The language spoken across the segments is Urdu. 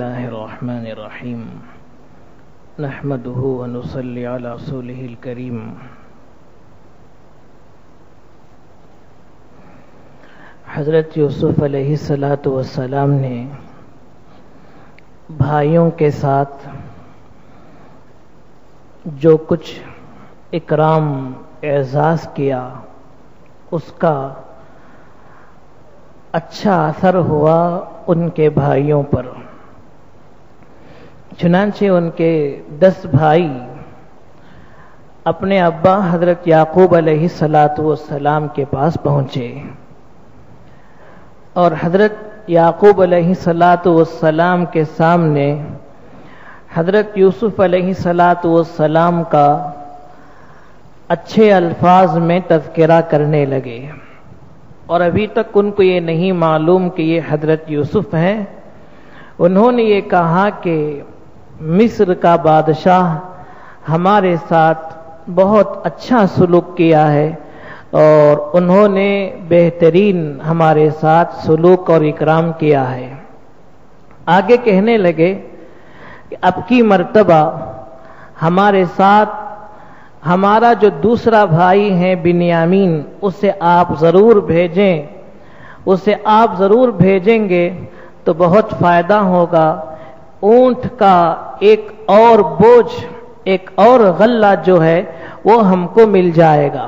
الله الرحمن الرحيم نحمده ونصلي على رسوله الكريم حضرت یوسف علیہ السلام نے بھائیوں کے ساتھ جو کچھ اکرام اعزاز کیا اس کا اچھا اثر ہوا ان کے بھائیوں پر۔ چنانچہ ان کے 10 بھائی اپنے ابا حضرت یعقوب علیہ السلام کے پاس پہنچے اور حضرت یعقوب علیہ السلام کے سامنے حضرت یوسف علیہ السلام کا اچھے الفاظ میں تذکرہ کرنے لگے، اور ابھی تک ان کو یہ نہیں معلوم کہ یہ حضرت یوسف ہیں۔ انہوں نے یہ کہا کہ مصر کا بادشاہ ہمارے ساتھ بہت اچھا سلوک کیا ہے اور انہوں نے بہترین ہمارے ساتھ سلوک اور اکرام کیا ہے۔ آگے کہنے لگے کہ اب کی مرتبہ ہمارے ساتھ ہمارا جو دوسرا بھائی ہے بنیامین، اسے آپ ضرور بھیجیں، اسے آپ ضرور بھیجیں گے تو بہت فائدہ ہوگا۔ اونٹ کا ایک اور بوجھ، ایک اور غلہ جو ہے وہ ہم کو مل جائے گا۔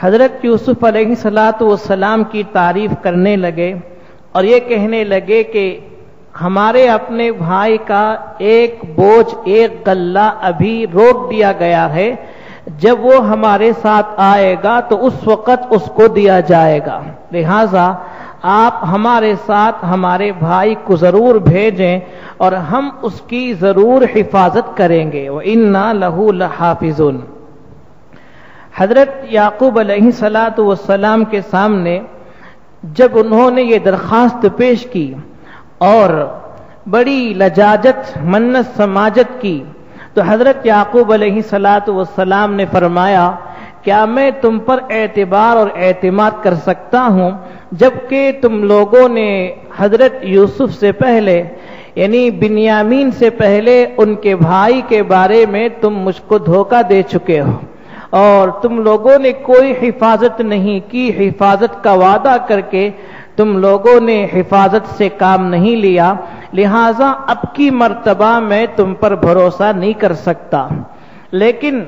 حضرت یوسف علیہ السلام کی تعریف کرنے لگے اور یہ کہنے لگے کہ ہمارے اپنے بھائی کا ایک بوجھ، ایک غلہ ابھی روک دیا گیا ہے، جب وہ ہمارے ساتھ آئے گا تو اس وقت اس کو دیا جائے گا، لہذا آپ ہمارے ساتھ ہمارے بھائی کو ضرور بھیجیں اور ہم اس کی ضرور حفاظت کریں گے۔ وَإِنَّا لَهُ لَحَافِظُونَ۔ حضرت یعقوب علیہ السلام کے سامنے جب انہوں نے یہ درخواست پیش کی اور بڑی لجاجت منت سماجت کی تو حضرت یعقوب علیہ السلام نے فرمایا، کیا میں تم پر اعتبار اور اعتماد کر سکتا ہوں جبکہ تم لوگوں نے حضرت یوسف سے پہلے یعنی بنیامین سے پہلے ان کے بھائی کے بارے میں تم مجھ کو دھوکہ دے چکے ہو اور تم لوگوں نے کوئی حفاظت نہیں کی، حفاظت کا وعدہ کر کے تم لوگوں نے حفاظت سے کام نہیں لیا، لہذا اب کی مرتبہ میں تم پر بھروسہ نہیں کر سکتا۔ لیکن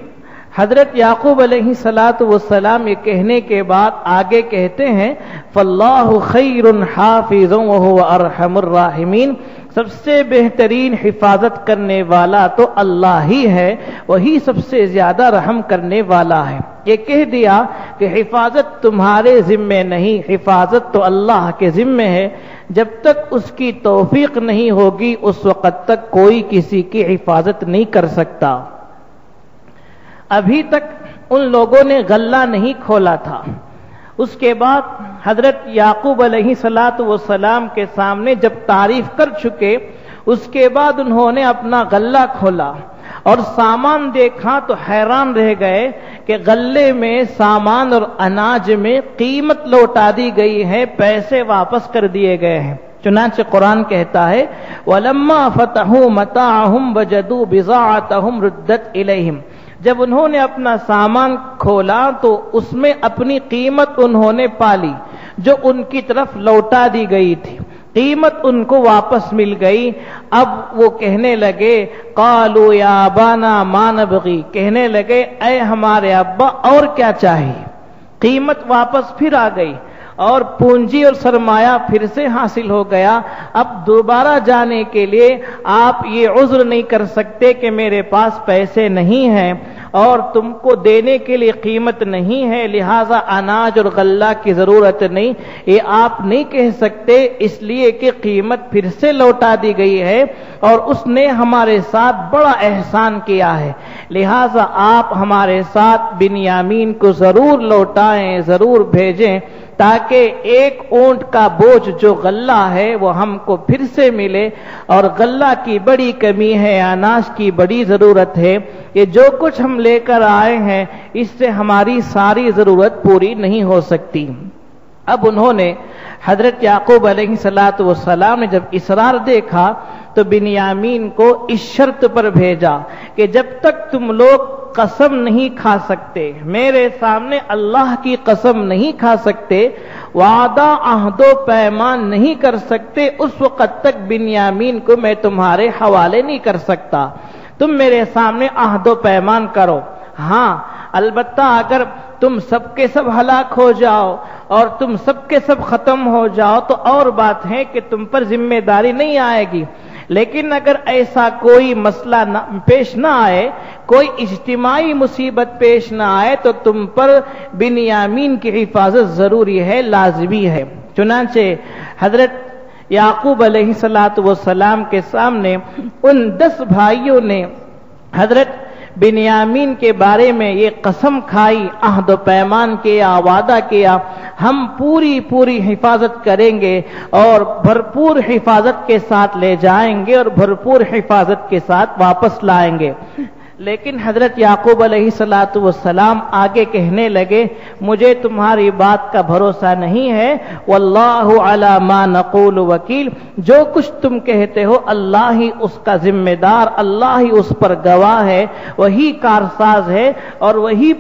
حضرت یعقوب علیہ السلام یہ کہنے کے بعد آگے کہتے ہیں، فَاللَّهُ خَيْرٌ حَافِظٌ وَهُوَ أَرْحَمُ الرَّاحِمِينَ۔ سب سے بہترین حفاظت کرنے والا تو اللہ ہی ہے، وہی سب سے زیادہ رحم کرنے والا ہے۔ یہ کہہ دیا کہ حفاظت تمہارے ذمے نہیں، حفاظت تو اللہ کے ذمے ہے، جب تک اس کی توفیق نہیں ہوگی اس وقت تک کوئی کسی کی حفاظت نہیں کر سکتا۔ ابھی تک ان لوگوں نے غلہ نہیں کھولا تھا۔ اس کے بعد حضرت یعقوب علیہ السلام کے سامنے جب تعریف کر چکے، اس کے بعد انہوں نے اپنا غلہ کھولا اور سامان دیکھا تو حیران رہ گئے کہ غلے میں سامان اور اناج میں قیمت لوٹا دی گئی ہے، پیسے واپس کر دیے گئے ہیں۔ چنانچہ قرآن کہتا ہے، وَلَمَّا فَتَحُوا مَتَاعَهُمْ وَجَدُوا بِضَاعَتَهُمْ رُدَّتْ إِلَيْهِمْ۔ جب انہوں نے اپنا سامان کھولا تو اس میں اپنی قیمت انہوں نے پالی جو ان کی طرف لوٹا دی گئی تھی، قیمت ان کو واپس مل گئی۔ اب وہ کہنے لگے، قالوا یا ابانا ما نبغی، کہنے لگے اے ہمارے ابا اور کیا چاہیے۔ قیمت واپس پھر آ گئی اور پونجی اور سرمایہ پھر سے حاصل ہو گیا۔ اب دوبارہ جانے کے لیے آپ یہ عذر نہیں کر سکتے کہ میرے پاس پیسے نہیں ہیں اور تم کو دینے کے لیے قیمت نہیں ہے، لہذا اناج اور غلہ کی ضرورت نہیں، یہ آپ نہیں کہہ سکتے، اس لیے کہ قیمت پھر سے لوٹا دی گئی ہے اور اس نے ہمارے ساتھ بڑا احسان کیا ہے، لہذا آپ ہمارے ساتھ بنیامین کو ضرور لوٹائیں، ضرور بھیجیں تاکہ ایک اونٹ کا بوجھ جو غلہ ہے وہ ہم کو پھر سے ملے، اور غلہ کی بڑی کمی ہے، اناج کی بڑی ضرورت ہے، یہ جو کچھ ہم لے کر آئے ہیں اس سے ہماری ساری ضرورت پوری نہیں ہو سکتی۔ اب انہوں نے حضرت یعقوب علیہ السلام نے جب اصرار دیکھا تو بنیامین کو اس شرط پر بھیجا کہ جب تک تم لوگ قسم نہیں کھا سکتے، میرے سامنے اللہ کی قسم نہیں کھا سکتے، وعدہ عہد و پیمان نہیں کر سکتے، اس وقت تک بنیامین کو میں تمہارے حوالے نہیں کر سکتا۔ تم میرے سامنے عہد و پیمان کرو، ہاں البتہ اگر تم سب کے سب ہلاک ہو جاؤ اور تم سب کے سب ختم ہو جاؤ تو اور بات ہے کہ تم پر ذمہ داری نہیں آئے گی، لیکن اگر ایسا کوئی مسئلہ پیش نہ آئے، کوئی اجتماعی مصیبت پیش نہ آئے تو تم پر بنیامین کی حفاظت ضروری ہے، لازمی ہے۔ چنانچہ حضرت یعقوب علیہ السلام کے سامنے ان 10 بھائیوں نے حضرت بنیامین کے بارے میں یہ قسم کھائی، عہد و پیمان کیا، وعدہ کیا، ہم پوری حفاظت کریں گے اور بھرپور حفاظت کے ساتھ لے جائیں گے اور بھرپور حفاظت کے ساتھ واپس لائیں گے۔ لیکن حضرت یعقوب علیہ السلام آگے کہنے لگے، مجھے تمہاری بات کا بھروسہ نہیں ہے، واللہ علی ما نقول وکیل، جو کچھ تم کہتے ہو اللہ ہی اس کا ذمہ دار، اللہ ہی اس پر گواہ ہے، وہی کارساز ہے اور وہی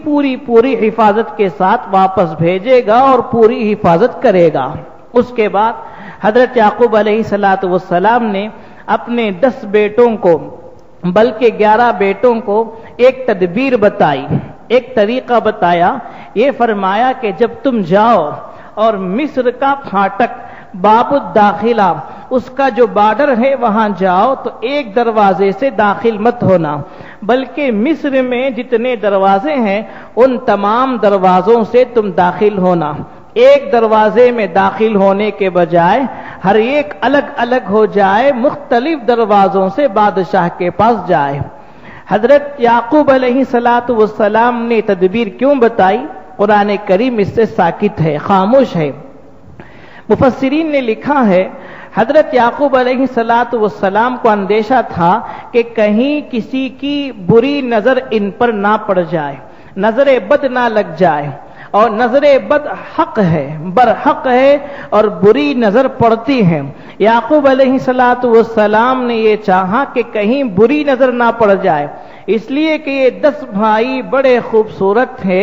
پوری حفاظت کے ساتھ واپس بھیجے گا اور پوری حفاظت کرے گا۔ اس کے بعد حضرت یعقوب علیہ السلام نے اپنے 10 بیٹوں کو بلکہ 11 بیٹوں کو ایک تدبیر بتائی، ایک طریقہ بتایا۔ یہ فرمایا کہ جب تم جاؤ اور مصر کا پھاٹک باب الداخلہ، اس کا جو بارڈر ہے وہاں جاؤ تو ایک دروازے سے داخل مت ہونا، بلکہ مصر میں جتنے دروازے ہیں ان تمام دروازوں سے تم داخل ہونا۔ ایک دروازے میں داخل ہونے کے بجائے ہر ایک الگ الگ ہو جائے، مختلف دروازوں سے بادشاہ کے پاس جائے۔ حضرت یعقوب علیہ السلام نے تدبیر کیوں بتائی؟ قرآن کریم اس سے ساکت ہے، خاموش ہے۔ مفسرین نے لکھا ہے حضرت یعقوب علیہ السلام کو اندیشہ تھا کہ کہیں کسی کی بری نظر ان پر نہ پڑ جائے، نظر بد نہ لگ جائے، اور نظر بد حق ہے، برحق ہے اور بری نظر پڑتی ہے۔ یعقوب علیہ السلام نے یہ چاہا کہ کہیں بری نظر نہ پڑ جائے، اس لیے کہ یہ 10 بھائی بڑے خوبصورت تھے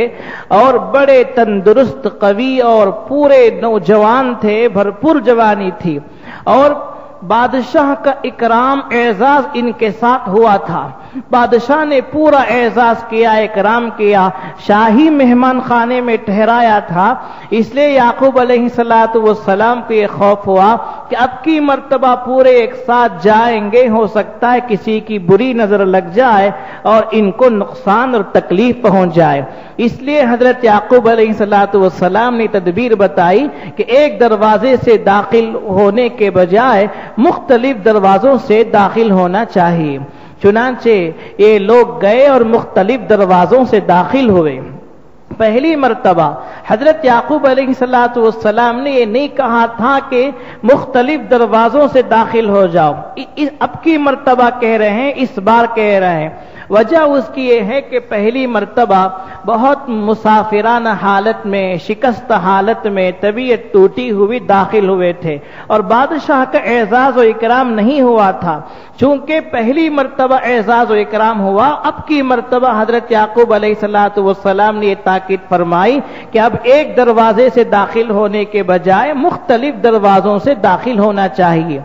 اور بڑے تندرست، قوی اور پورے نوجوان تھے، بھرپور جوانی تھی، اور بادشاہ کا اکرام اعزاز ان کے ساتھ ہوا تھا۔ بادشاہ نے پورا اعزاز کیا، اکرام کیا، شاہی مہمان خانے میں ٹھہرایا تھا۔ اس لیے یعقوب علیہ السلام کو یہ خوف ہوا کہ اب کی مرتبہ پورے ایک ساتھ جائیں گے، ہو سکتا ہے کسی کی بری نظر لگ جائے اور ان کو نقصان اور تکلیف پہنچ جائے۔ اس لیے حضرت یعقوب علیہ السلام نے تدبیر بتائی کہ ایک دروازے سے داخل ہونے کے بجائے مختلف دروازوں سے داخل ہونا چاہیے۔ چنانچہ یہ لوگ گئے اور مختلف دروازوں سے داخل ہوئے۔ پہلی مرتبہ حضرت یعقوب علیہ السلام نے یہ نہیں کہا تھا کہ مختلف دروازوں سے داخل ہو جاؤ، اب کی مرتبہ کہہ رہے ہیں، اس بار کہہ رہے ہیں۔ وجہ اس کی یہ ہے کہ پہلی مرتبہ بہت مسافرانہ حالت میں، شکست حالت میں، طبیعت ٹوٹی ہوئی داخل ہوئے تھے اور بادشاہ کا اعزاز و اکرام نہیں ہوا تھا۔ چونکہ پہلی مرتبہ اعزاز و اکرام ہوا، اب کی مرتبہ حضرت یعقوب علیہ السلام نے یہ تاکید فرمائی کہ اب ایک دروازے سے داخل ہونے کے بجائے مختلف دروازوں سے داخل ہونا چاہیے۔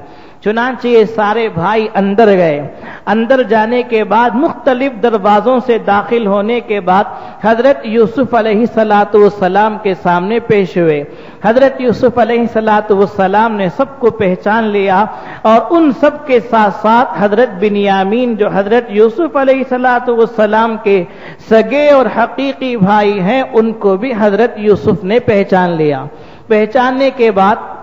چنانچہ یہ سارے بھائی اندر گئے۔ اندر جانے کے بعد مختلف دروازوں سے داخل ہونے کے بعد حضرت یوسف علیہ السلام کے سامنے پیش ہوئے۔ حضرت یوسف علیہ السلام نے سب کو پہچان لیا اور ان سب کے ساتھ ساتھ حضرت بنیامین جو حضرت یوسف علیہ السلام کے سگے اور حقیقی بھائی ہیں، ان کو بھی حضرت یوسف نے پہچان لیا۔ پہچاننے کے بعد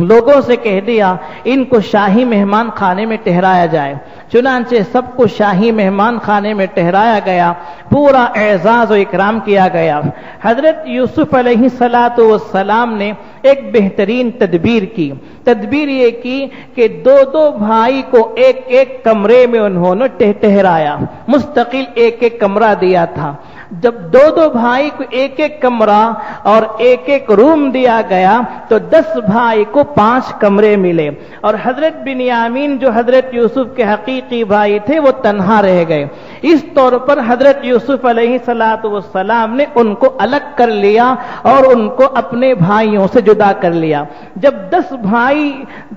لوگوں سے کہہ دیا ان کو شاہی مہمان خانے میں ٹھہرایا جائے۔ چنانچہ سب کو شاہی مہمان خانے میں ٹھہرایا گیا، پورا اعزاز و اکرام کیا گیا۔ حضرت یوسف علیہ السلام نے ایک بہترین تدبیر کی۔ تدبیر یہ کی کہ دو بھائی کو ایک کمرے میں انہوں نے ٹھہرایا، مستقل ایک کمرہ دیا تھا۔ جب دو دو بھائی کو ایک ایک کمرہ اور ایک ایک روم دیا گیا تو 10 بھائی کو 5 کمرے ملے، اور حضرت بنیامین جو حضرت یوسف کے حقیقی بھائی تھے وہ تنہا رہ گئے۔ اس طور پر حضرت یوسف علیہ السلام نے ان کو الگ کر لیا اور ان کو اپنے بھائیوں سے جدا کر لیا۔ جب 10 بھائی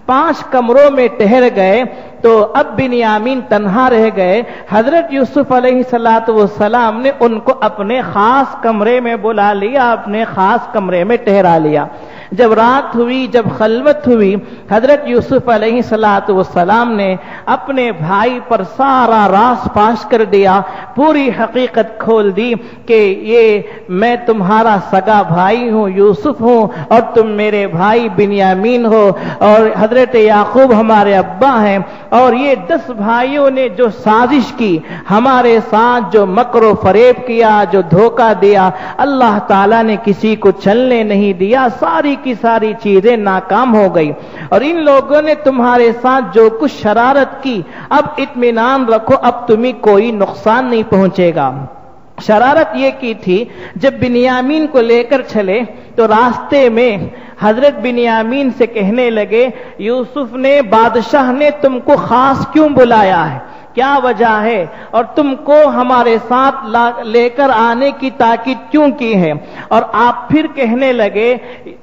5 کمروں میں ٹھہر گئے تو اب بنیامین تنہا رہ گئے۔ حضرت یوسف علیہ السلام نے ان کو اپنے خاص کمرے میں بلا لیا، اپنے خاص کمرے میں ٹھہرا لیا۔ جب رات ہوئی، جب خلوت ہوئی، حضرت یوسف علیہ السلام نے اپنے بھائی پر سارا راز فاش کر دیا، پوری حقیقت کھول دی کہ یہ میں تمہارا سگا بھائی ہوں، یوسف ہوں، اور تم میرے بھائی بنیامین ہو، اور حضرت یعقوب ہمارے ابا ہیں، اور یہ 10 بھائیوں نے جو سازش کی، ہمارے ساتھ جو مکر و فریب کیا، جو دھوکہ دیا، اللہ تعالیٰ نے کسی کو چلنے نہیں دیا، ساری کی ساری چیزیں ناکام ہو گئی، اور ان لوگوں نے تمہارے ساتھ جو کچھ شرارت کی، اب اطمینان رکھو، اب تمہیں کوئی نقصان نہیں پہنچے گا۔ شرارت یہ کی تھی، جب بنیامین کو لے کر چلے تو راستے میں حضرت بنیامین سے کہنے لگے، یوسف نے، بادشاہ نے تم کو خاص کیوں بلایا ہے، کیا وجہ ہے، اور تم کو ہمارے ساتھ لے کر آنے کی تاکید کیوں کی ہے؟ اور آپ پھر کہنے لگے،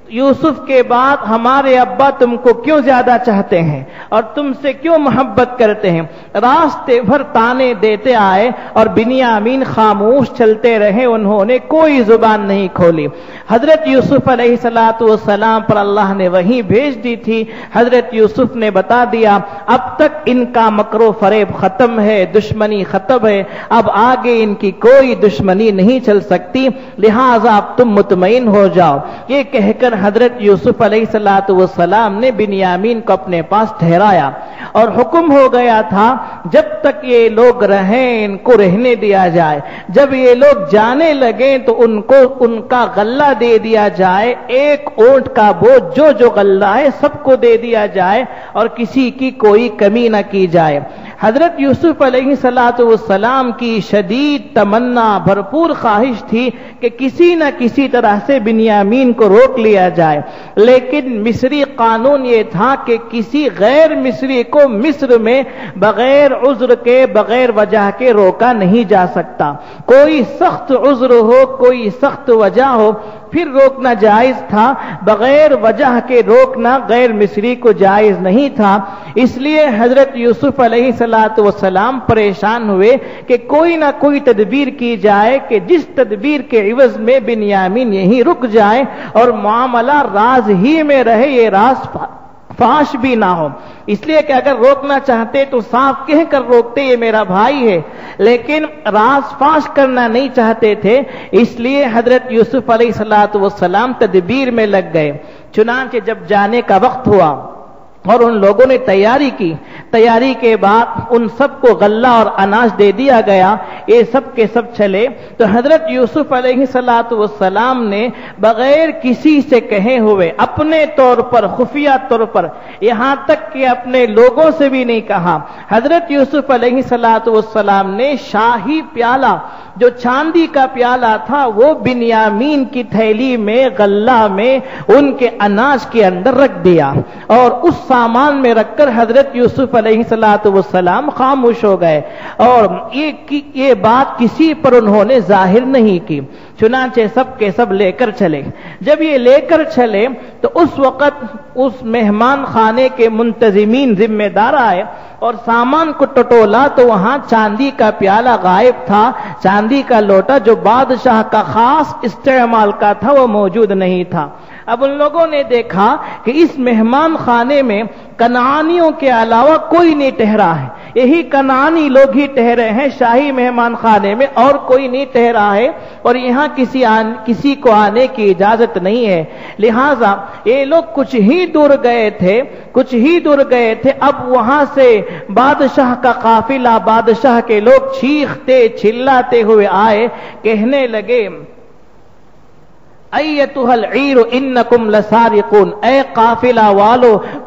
یوسف کے بعد ہمارے ابا تم کو کیوں زیادہ چاہتے ہیں اور تم سے کیوں محبت کرتے ہیں؟ راستے بھر تانے دیتے آئے اور بنیامین خاموش چلتے رہے، انہوں نے کوئی زبان نہیں کھولی۔ حضرت یوسف علیہ السلام پر اللہ نے وحی بھیج دی تھی، حضرت یوسف نے بتا دیا اب تک ان کا مکر و فریب ختم ہے، دشمنی ختم ہے، اب آگے ان کی کوئی دشمنی نہیں چل سکتی، لہذا اب تم مطمئن ہو جاؤ۔ یہ کہہ کر حضرت یوسف علیہ السلام نے بنیامین کو اپنے پاس ٹھہرایا، اور حکم ہو گیا تھا جب تک یہ لوگ رہیں ان کو رہنے دیا جائے، جب یہ لوگ جانے لگیں تو ان کو ان کا غلہ دے دیا جائے، ایک اونٹ کا بوجھ جو غلہ ہے سب کو دے دیا جائے اور کسی کی کوئی کمی نہ کی جائے۔ حضرت یوسف علیہ السلام کی شدید تمنا، بھرپور خواہش تھی کہ کسی نہ کسی طرح سے بنیامین کو روک لیا جائے، لیکن مصری قانون یہ تھا کہ کسی غیر مصری کو مصر میں بغیر عذر کے، بغیر وجہ کے روکا نہیں جا سکتا۔ کوئی سخت عذر ہو، کوئی سخت وجہ ہو، پھر روکنا جائز تھا، بغیر وجہ کے روکنا غیر مصری کو جائز نہیں تھا۔ اس لیے حضرت یوسف علیہ السلام پریشان ہوئے کہ کوئی نہ کوئی تدبیر کی جائے کہ جس تدبیر کے عوض میں بنیامین یہیں رک جائے اور معاملہ راز ہی میں رہے، یہ راز فاش بھی نہ ہو۔ اس لیے کہ اگر روکنا چاہتے تو صاف کہہ کر روکتے، یہ میرا بھائی ہے، لیکن راز فاش کرنا نہیں چاہتے تھے، اس لیے حضرت یوسف علیہ السلام تدبیر میں لگ گئے۔ چنانچہ جب جانے کا وقت ہوا اور ان لوگوں نے تیاری کی، تیاری کے بعد ان سب کو غلہ اور اناج دے دیا گیا، یہ سب کے سب چلے، تو حضرت یوسف علیہ السلام نے بغیر کسی سے کہے ہوئے اپنے طور پر، خفیہ طور پر، یہاں تک کہ اپنے لوگوں سے بھی نہیں کہا، حضرت یوسف علیہ السلام نے شاہی پیالہ، جو چاندی کا پیالہ تھا، وہ بنیامین کی تھیلی میں، غلہ میں، ان کے اناج کے اندر رکھ دیا، اور اس سامان میں رکھ کر حضرت یوسف علیہ السلام خاموش ہو گئے، اور یہ بات کسی پر انہوں نے ظاہر نہیں کی۔ چنانچہ سب کے سب لے کر چلے۔ جب یہ لے کر چلے تو اس وقت اس مہمان خانے کے منتظمین، ذمہ دار آئے اور سامان کو ٹٹولا تو وہاں چاندی کا پیالہ غائب تھا، چاندی کا لوٹا جو بادشاہ کا خاص استعمال کا تھا وہ موجود نہیں تھا۔ اب ان لوگوں نے دیکھا کہ اس مہمان خانے میں کنعانیوں کے علاوہ کوئی نہیں ٹھہرا ہے، یہی کنعانی لوگ ہی ٹھہرے ہیں شاہی مہمان خانے میں، اور کوئی نہیں ٹھہرا ہے، اور یہاں کسی کو آنے کی اجازت نہیں ہے، لہذا یہ لوگ کچھ ہی دور گئے تھے، اب وہاں سے بادشاہ کا قافلہ، بادشاہ کے لوگ چیختے چلاتے ہوئے آئے، کہنے لگے ایتھا العیر انکم لسارقون، اے قافلہ والو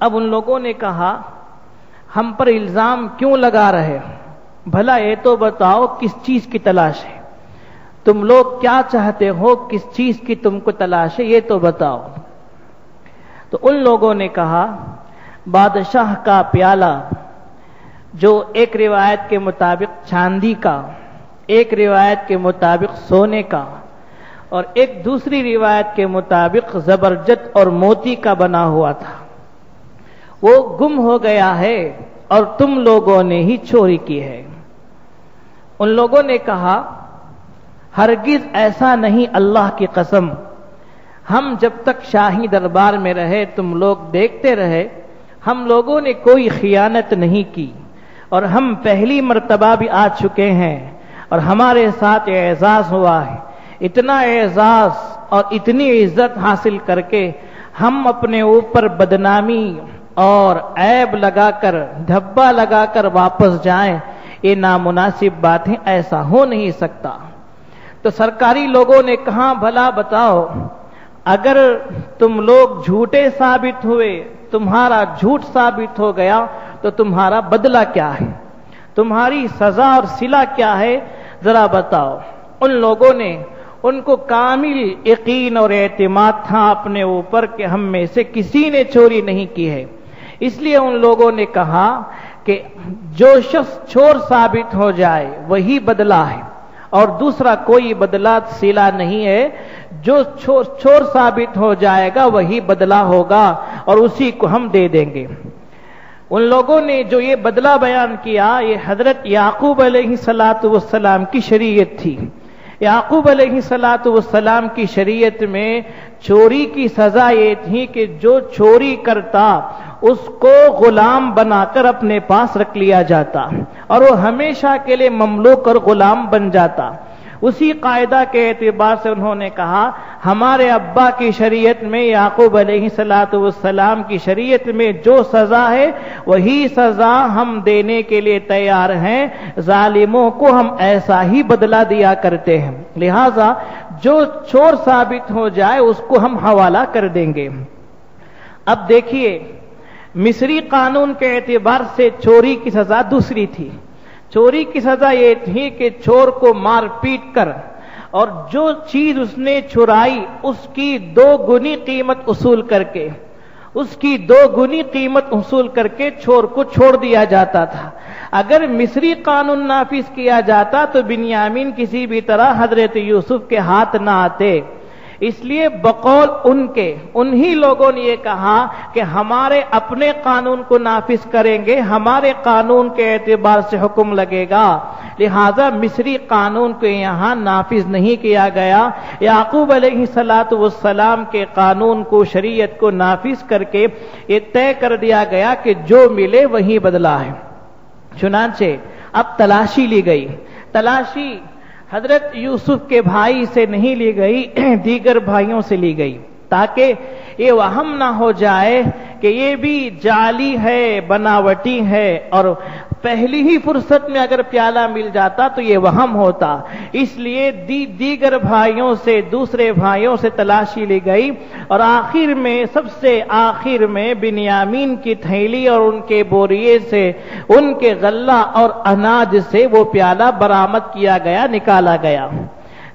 اب ان لوگوں نے کہا ہم پر الزام کیوں لگا رہے، بھلا یہ تو بتاؤ کس چیز کی تلاش ہے، تم لوگ کیا چاہتے ہو، کس چیز کی تم کو تلاش ہے یہ تو بتاؤ۔ تو ان لوگوں نے کہا بادشاہ کا پیالہ، جو ایک روایت کے مطابق چاندی کا، ایک روایت کے مطابق سونے کا، اور ایک دوسری روایت کے مطابق زبرجد اور موتی کا بنا ہوا تھا، وہ گم ہو گیا ہے اور تم لوگوں نے ہی چوری کی ہے۔ ان لوگوں نے کہا ہرگز ایسا نہیں، اللہ کی قسم، ہم جب تک شاہی دربار میں رہے تم لوگ دیکھتے رہے، ہم لوگوں نے کوئی خیانت نہیں کی، اور ہم پہلی مرتبہ بھی آ چکے ہیں اور ہمارے ساتھ اعزاز ہوا ہے۔ اتنا اعزاز اور اتنی عزت حاصل کر کے ہم اپنے اوپر بدنامی اور عیب لگا کر، دھبا لگا کر واپس جائیں، یہ نامناسب بات ہے، ایسا ہو نہیں سکتا۔ تو سرکاری لوگوں نے کہا بھلا بتاؤ، اگر تم لوگ جھوٹے ثابت ہوئے، تمہارا جھوٹ ثابت ہو گیا تو تمہارا بدلہ کیا ہے، تمہاری سزا اور صلہ کیا ہے، ذرا بتاؤ۔ ان لوگوں نے، ان کو کامل یقین اور اعتماد تھا اپنے اوپر کہ ہم میں سے کسی نے چوری نہیں کی ہے، اس لیے ان لوگوں نے کہا کہ جو شخص چور ثابت ہو جائے وہی بدلہ ہے، اور دوسرا کوئی بدلہ صلہ نہیں ہے، جو چور ثابت ہو جائے گا وہی بدلہ ہوگا اور اسی کو ہم دے دیں گے۔ ان لوگوں نے جو یہ بدلہ بیان کیا، یہ حضرت یعقوب علیہ السلام کی شریعت تھی۔ یعقوب علیہ السلام کی شریعت میں چوری کی سزا یہ تھی کہ جو چوری کرتا اس کو غلام بنا کر اپنے پاس رکھ لیا جاتا اور وہ ہمیشہ کے لیے مملوک اور غلام بن جاتا۔ اسی قاعدہ کے اعتبار سے انہوں نے کہا ہمارے ابا کی شریعت میں، یعقوب علیہ السلام کی شریعت میں جو سزا ہے وہی سزا ہم دینے کے لیے تیار ہیں، ظالموں کو ہم ایسا ہی بدلہ دیا کرتے ہیں، لہذا جو چور ثابت ہو جائے اس کو ہم حوالہ کر دیں گے۔ اب دیکھیے، مصری قانون کے اعتبار سے چوری کی سزا دوسری تھی۔ چوری کی سزا یہ تھی کہ چور کو مار پیٹ کر اور جو چیز اس نے چرائی اس کی 2 گنی قیمت اصول کر کے، اس کی 2 گنی قیمت اصول کر کے چور کو چھوڑ دیا جاتا تھا۔ اگر مصری قانون نافذ کیا جاتا تو بنیامین کسی بھی طرح حضرت یوسف کے ہاتھ نہ آتے، اس لیے بقول ان کے، انہی لوگوں نے یہ کہا کہ ہمارے اپنے قانون کو نافذ کریں گے، ہمارے قانون کے اعتبار سے حکم لگے گا، لہذا مصری قانون کو یہاں نافذ نہیں کیا گیا۔ یعقوب علیہ السلام کے قانون کو، شریعت کو نافذ کر کے یہ طے کر دیا گیا کہ جو ملے وہی بدلہ ہے۔ چنانچہ اب تلاشی لی گئی۔ تلاشی حضرت یوسف کے بھائی سے نہیں لی گئی، دیگر بھائیوں سے لی گئی، تاکہ یہ وہم نہ ہو جائے کہ یہ بھی جعلی ہے، بناوٹی ہے، اور پہلی ہی فرصت میں اگر پیالہ مل جاتا تو یہ وہم ہوتا، اس لیے دیگر بھائیوں سے، دوسرے بھائیوں سے تلاشی لی گئی، اور آخر میں، سب سے آخر میں بنیامین کی تھیلی اور ان کے بوریے سے، ان کے غلہ اور اناج سے وہ پیالہ برآمد کیا گیا، نکالا گیا۔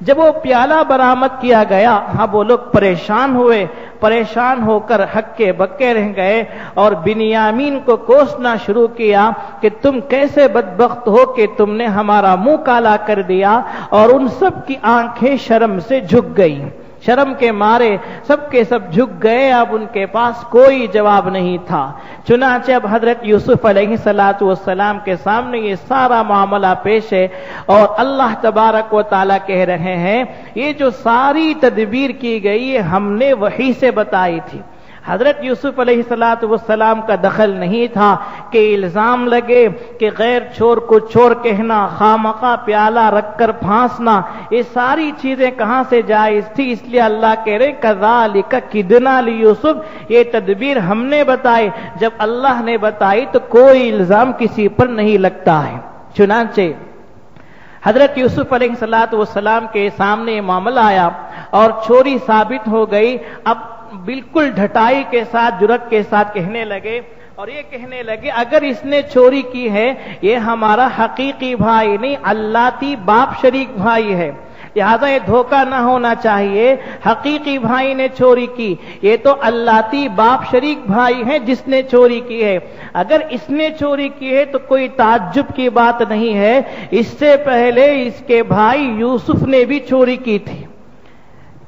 جب وہ پیالہ برآمد کیا گیا، ہاں وہ لوگ پریشان ہوئے، پریشان ہو کر ہکے بکے رہ گئے اور بنیامین کو کوسنا شروع کیا کہ تم کیسے بدبخت ہو کہ تم نے ہمارا منہ کالا کر دیا، اور ان سب کی آنکھیں شرم سے جھک گئی، شرم کے مارے سب کے سب جھک گئے، اب ان کے پاس کوئی جواب نہیں تھا۔ چنانچہ اب حضرت یوسف علیہ السلام کے سامنے یہ سارا معاملہ پیش ہے، اور اللہ تبارک و تعالیٰ کہہ رہے ہیں یہ جو ساری تدبیر کی گئی ہے ہم نے وحی سے بتائی تھی۔ حضرت یوسف علیہ السلام کا دخل نہیں تھا کہ الزام لگے کہ غیر چور کو چور کہنا، خامخواہ پیالہ رکھ کر پھانسنا، یہ ساری چیزیں کہاں سے جائز تھی، اس لیے اللہ کہہ رہے کذالک کدنا لیوسف، یہ تدبیر ہم نے بتائی، جب اللہ نے بتائی تو کوئی الزام کسی پر نہیں لگتا ہے۔ چنانچہ حضرت یوسف علیہ السلام کے سامنے معاملہ آیا اور چوری ثابت ہو گئی۔ اب بالکل ڈھٹائی کے ساتھ جرأت کے ساتھ کہنے لگے اور یہ کہنے لگے اگر اس نے چوری کی ہے یہ ہمارا حقیقی بھائی نہیں اللہتی باپ شریک بھائی ہے، لہذا یہ دھوکہ نہ ہونا چاہیے، حقیقی بھائی نے چوری کی، یہ تو اللہتی باپ شریک بھائی ہے جس نے چوری کی ہے، اگر اس نے چوری کی ہے تو کوئی تعجب کی بات نہیں ہے، اس سے پہلے اس کے بھائی یوسف نے بھی چوری کی تھی،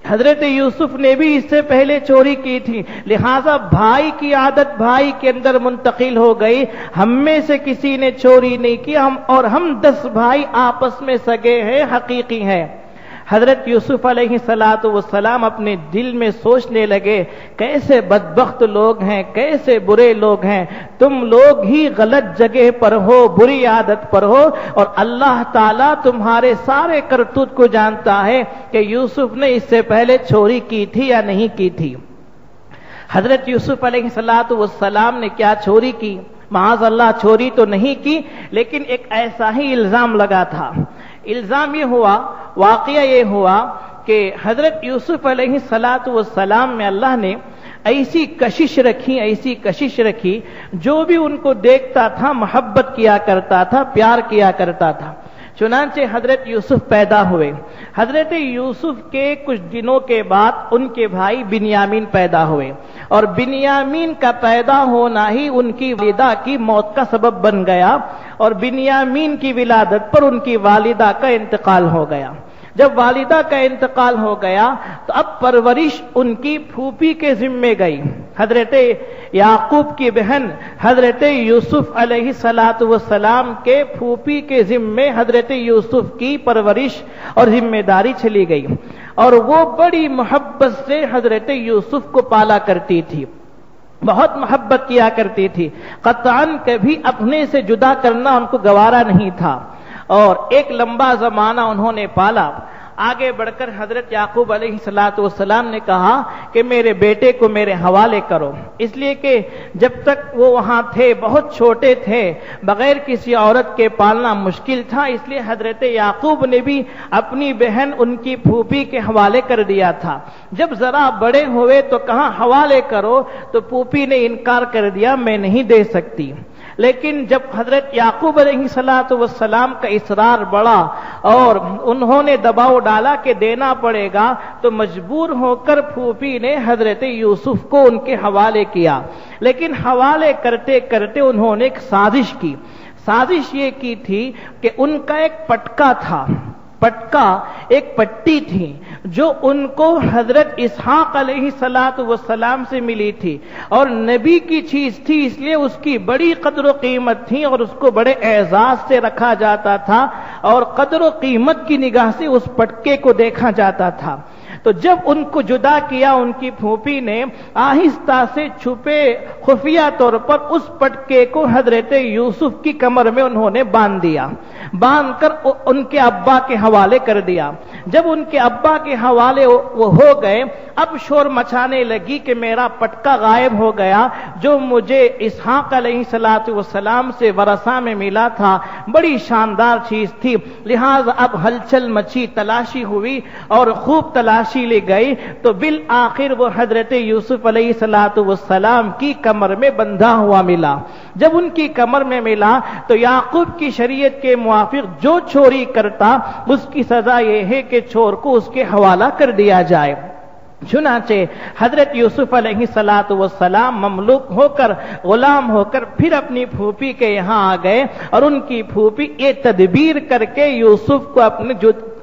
حضرت یوسف نے بھی اس سے پہلے چوری کی تھی، لہذا بھائی کی عادت بھائی کے اندر منتقل ہو گئی، ہم میں سے کسی نے چوری نہیں کی، ہم 10 بھائی آپس میں سگے ہیں، حقیقی ہیں۔ حضرت یوسف علیہ السلام اپنے دل میں سوچنے لگے کیسے بدبخت لوگ ہیں، کیسے برے لوگ ہیں، تم لوگ ہی غلط جگہ پر ہو، بری عادت پر ہو، اور اللہ تعالیٰ تمہارے سارے کرتوت کو جانتا ہے کہ یوسف نے اس سے پہلے چوری کی تھی یا نہیں کی تھی۔ حضرت یوسف علیہ السلام نے کیا چوری کی؟ معاذ اللہ چوری تو نہیں کی، لیکن ایک ایسا ہی الزام لگا تھا۔ الزام یہ ہوا، واقعہ یہ ہوا کہ حضرت یوسف علیہ السلام میں اللہ نے ایسی کشش رکھی جو بھی ان کو دیکھتا تھا محبت کیا کرتا تھا، پیار کیا کرتا تھا۔ چنانچہ حضرت یوسف پیدا ہوئے، حضرت یوسف کے کچھ دنوں کے بعد ان کے بھائی بنیامین پیدا ہوئے، اور بنیامین کا پیدا ہونا ہی ان کی والدہ کی موت کا سبب بن گیا، اور بنیامین کی ولادت پر ان کی والدہ کا انتقال ہو گیا۔ جب والدہ کا انتقال ہو گیا تو اب پرورش ان کی پھوپھی کے ذمے گئی، حضرت یعقوب کی بہن حضرت یوسف علیہ السلام کے پھوپھی کے ذمے حضرت یوسف کی پرورش اور ذمہ داری چلی گئی، اور وہ بڑی محبت سے حضرت یوسف کو پالا کرتی تھی، بہت محبت کیا کرتی تھی، قطعاً کبھی اپنے سے جدا کرنا ان کو گوارا نہیں تھا، اور ایک لمبا زمانہ انہوں نے پالا۔ آگے بڑھ کر حضرت یعقوب علیہ السلام نے کہا کہ میرے بیٹے کو میرے حوالے کرو، اس لیے کہ جب تک وہ وہاں تھے بہت چھوٹے تھے، بغیر کسی عورت کے پالنا مشکل تھا، اس لیے حضرت یعقوب نے بھی اپنی بہن ان کی پھوپھی کے حوالے کر دیا تھا۔ جب ذرا بڑے ہوئے تو کہا حوالے کرو، تو پھوپھی نے انکار کر دیا، میں نہیں دے سکتی۔ لیکن جب حضرت یعقوب علیہ السلام کا اصرار بڑھا اور انہوں نے دباؤ ڈالا کہ دینا پڑے گا، تو مجبور ہو کر پھوپھی نے حضرت یوسف کو ان کے حوالے کیا، لیکن حوالے کرتے کرتے انہوں نے ایک سازش کی۔ سازش یہ کی تھی کہ ان کا ایک پٹکا تھا، پٹکا ایک پٹی تھی جو ان کو حضرت اسحاق علیہ السلام سے ملی تھی، اور نبی کی چیز تھی، اس لیے اس کی بڑی قدر و قیمت تھی اور اس کو بڑے اعزاز سے رکھا جاتا تھا، اور قدر و قیمت کی نگاہ سے اس پٹکے کو دیکھا جاتا تھا۔ تو جب ان کو جدا کیا ان کی پھوپھی نے، آہستہ سے چھپے خفیہ طور پر اس پٹکے کو حضرت یوسف کی کمر میں انہوں نے باندھ دیا، باندھ کر ان کے ابا کے حوالے کر دیا۔ جب ان کے ابا کے حوالے وہ ہو گئے، اب شور مچانے لگی کہ میرا پٹکا غائب ہو گیا جو مجھے اسحاق علیہ السلام سے ورثہ میں ملا تھا، بڑی شاندار چیز تھی، لہذا اب ہلچل مچی، تلاشی ہوئی اور خوب تلاشی لی گئی، تو بالآخر وہ حضرت یوسف علیہ السلام کی کمر میں بندھا ہوا ملا۔ جب ان کی کمر میں ملا تو یعقوب کی شریعت کے موافق جو چوری کرتا اس کی سزا یہ ہے کہ چور کو اس کے حوالہ کر دیا جائے۔ چنانچہ حضرت یوسف علیہ السلام مملوک ہو کر، غلام ہو کر پھر اپنی پھوپھی کے یہاں آ گئے، اور ان کی پھوپھی یہ تدبیر کر کے یوسف کو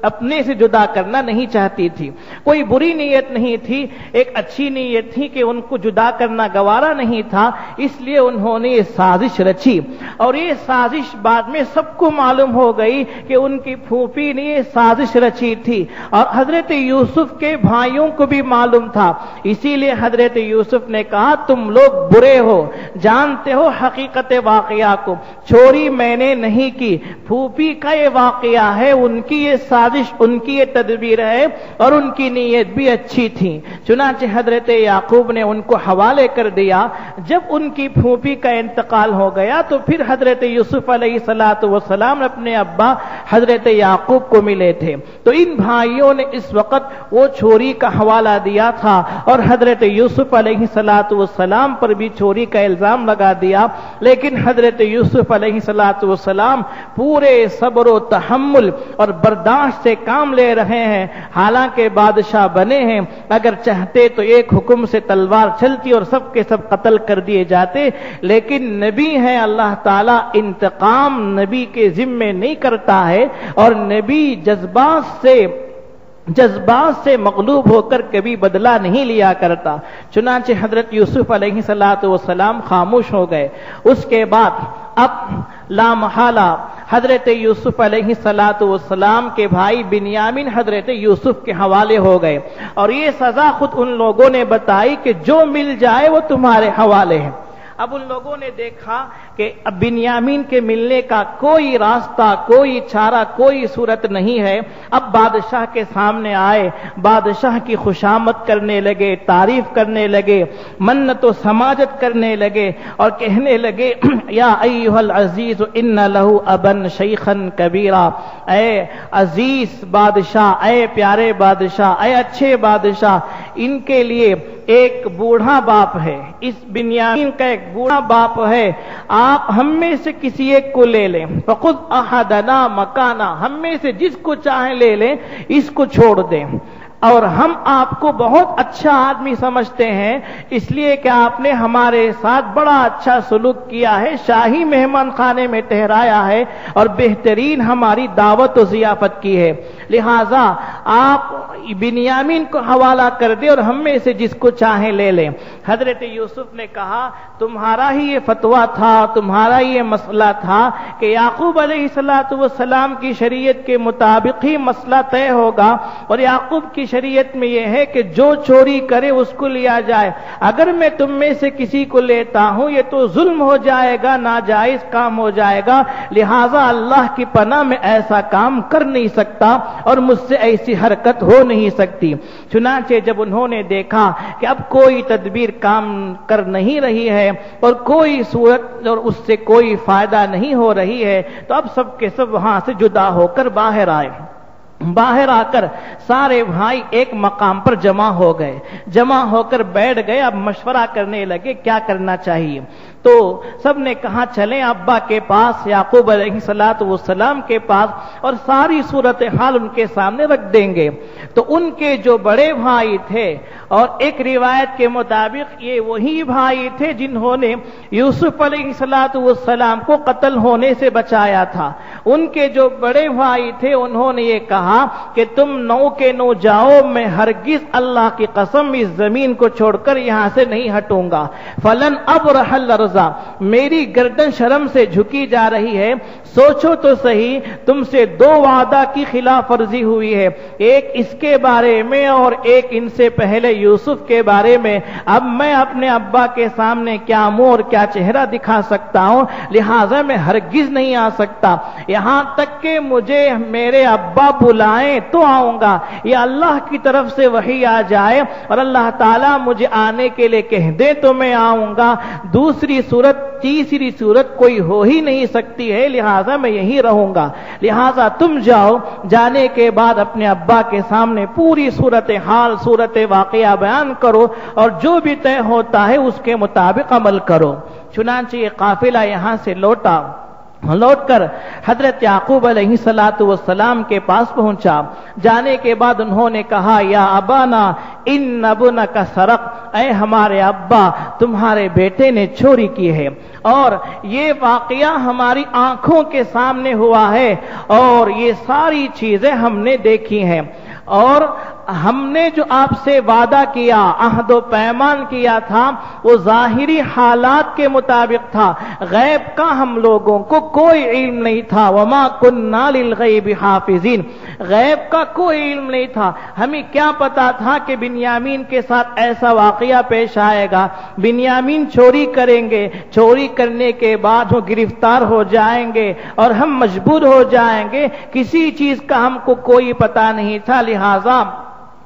اپنے سے جدا کرنا نہیں چاہتی تھی، کوئی بری نیت نہیں تھی، ایک اچھی نیت تھی کہ ان کو جدا کرنا گوارا نہیں تھا، اس لیے انہوں نے یہ سازش رچی، اور یہ سازش بعد میں سب کو معلوم ہو گئی کہ ان کی پھوپھی نے یہ سازش رچی تھی، اور حضرت یوسف کے بھائیوں کو بھی معلوم تھا، اسی لیے حضرت یوسف نے کہا تم لوگ برے ہو، جانتے ہو حقیقت واقعہ کو، چوری میں نے نہیں کی، پھوپھی کا یہ واقعہ ہے، ان کی یہ سازش، ان کی یہ تدبیر ہے، اور ان کی نیت بھی اچھی تھی۔ چنانچہ حضرت یعقوب نے ان کو حوالے کر دیا۔ جب ان کی پھوپھی کا انتقال ہو گیا تو پھر حضرت یوسف علیہ السلام اپنے ابا حضرت یعقوب کو ملے تھے تو ان بھائیوں نے اس وقت وہ چوری کا حوالہ دیا تھا اور حضرت یوسف علیہ السلام پر بھی چوری کا الزام لگا دیا، لیکن حضرت یوسف علیہ السلام پورے صبر و تحمل اور برداشت سے کام لے رہے ہیں، حالانکہ بادشاہ بنے ہیں، اگر چاہتے تو ایک حکم سے تلوار چلتی اور سب کے سب قتل کر دیے جاتے، لیکن نبی ہیں، اللہ تعالیٰ انتقام نبی کے ذمے نہیں کرتا ہے اور نبی جذبات سے مغلوب ہو کر کبھی بدلہ نہیں لیا کرتا۔ چنانچہ حضرت یوسف علیہ السلام خاموش ہو گئے۔ اس کے بعد اب لا محالہ حضرت یوسف علیہ السلام کے بھائی بنیامین حضرت یوسف کے حوالے ہو گئے اور یہ سزا خود ان لوگوں نے بتائی کہ جو مل جائے وہ تمہارے حوالے ہے۔ اب ان لوگوں نے دیکھا کہ اب بنیامین کے ملنے کا کوئی راستہ، کوئی چارہ، کوئی صورت نہیں ہے۔ اب بادشاہ کے سامنے آئے، بادشاہ کی خوشامد کرنے لگے، تعریف کرنے لگے، منت و سماجت کرنے لگے اور کہنے لگے یا ایھا العزیز ان لہ ابن شیخا کبیرا، اے عزیز بادشاہ، اے پیارے بادشاہ، اے اچھے بادشاہ، ان کے لیے ایک بوڑھا باپ ہے، اس بنیامین کا ایک بوڑھا باپ ہے، آپ ہم میں سے کسی ایک کو لے لیں، فخذ احدنا مکانا، ہم میں سے جس کو چاہیں لے لیں، اس کو چھوڑ دیں، اور ہم آپ کو بہت اچھا آدمی سمجھتے ہیں اس لیے کہ آپ نے ہمارے ساتھ بڑا اچھا سلوک کیا ہے، شاہی مہمان خانے میں ٹھہرایا ہے اور بہترین ہماری دعوت و ضیافت کی ہے، لہذا آپ بنیامین کو حوالہ کر دیں اور ہم میں سے جس کو چاہیں لے لیں۔ حضرت یوسف نے کہا تمہارا ہی یہ فتویٰ تھا، تمہارا ہی یہ مسئلہ تھا کہ یعقوب علیہ السلام کی شریعت کے مطابق ہی مسئلہ طے ہوگا، اور یعقوب کی شریعت میں یہ ہے کہ جو چوری کرے اس کو لیا جائے، اگر میں تم میں سے کسی کو لیتا ہوں یہ تو ظلم ہو جائے گا، ناجائز کام ہو جائے گا، لہذا اللہ کی پناہ میں ایسا کام کر نہیں سکتا اور مجھ سے ایسی حرکت ہو نہیں سکتی۔ چنانچہ جب انہوں نے دیکھا کہ اب کوئی تدبیر کام کر نہیں رہی ہے اور کوئی صورت اور اس سے کوئی فائدہ نہیں ہو رہی ہے تو اب سب کے سب وہاں سے جدا ہو کر باہر آئے۔ باہر آ کر سارے بھائی ایک مقام پر جمع ہو گئے، جمع ہو کر بیٹھ گئے، اب مشورہ کرنے لگے کیا کرنا چاہیے۔ تو سب نے کہا چلیں ابا کے پاس، یعقوب علیہ السلام کے پاس، اور ساری صورتحال ان کے سامنے رکھ دیں گے۔ تو ان کے جو بڑے بھائی تھے، اور ایک روایت کے مطابق یہ وہی بھائی تھے جنہوں نے یوسف علیہ السلام کو قتل ہونے سے بچایا تھا، ان کے جو بڑے بھائی تھے انہوں نے یہ کہا کہ تم 9 کے 9 جاؤ، میں ہرگز اللہ کی قسم اس زمین کو چھوڑ کر یہاں سے نہیں ہٹوں گا، فلن ابرح الارض، میری گردن شرم سے جھکی جا رہی ہے۔ سوچو تو صحیح، تم سے 2 وعدہ کی خلاف ورزی ہوئی ہے، ایک اس کے بارے میں اور ایک ان سے پہلے یوسف کے بارے میں، اب میں اپنے ابا کے سامنے کیا منہ اور کیا چہرہ دکھا سکتا ہوں، لہذا میں ہرگز نہیں آ سکتا، یہاں تک کہ مجھے میرے ابا بلائیں تو آؤں گا، یا اللہ کی طرف سے وحی آ جائے اور اللہ تعالیٰ مجھے آنے کے لیے کہہ دے تو میں آؤں گا، دوسری صورت تیسری صورت کوئی ہو ہی نہیں سکتی ہے، لہذا میں یہی رہوں گا، لہذا تم جاؤ، جانے کے بعد اپنے ابا کے سامنے پوری صورتحال صورت واقعہ بیان کرو اور جو بھی طے ہوتا ہے اس کے مطابق عمل کرو۔ چنانچہ یہ قافلہ یہاں سے لوٹ کر حضرت یعقوب علیہ السلام کے پاس پہنچا، جانے کے بعد انہوں نے کہا یا ابانا ان ابنک سرق، اے ہمارے ابا تمہارے بیٹے نے چوری کی ہے، اور یہ واقعہ ہماری آنکھوں کے سامنے ہوا ہے اور یہ ساری چیزیں ہم نے دیکھی ہیں، اور ہم نے جو آپ سے وعدہ کیا، عہد و پیمان کیا تھا، وہ ظاہری حالات کے مطابق تھا، غیب کا ہم لوگوں کو کوئی علم نہیں تھا، وما کننا للغیب حافظین، غیب کا کوئی علم نہیں تھا، ہمیں کیا پتا تھا کہ بنیامین کے ساتھ ایسا واقعہ پیش آئے گا، بنیامین چوری کریں گے، چوری کرنے کے بعد وہ گرفتار ہو جائیں گے اور ہم مجبور ہو جائیں گے، کسی چیز کا ہم کو کوئی پتا نہیں تھا، لہذا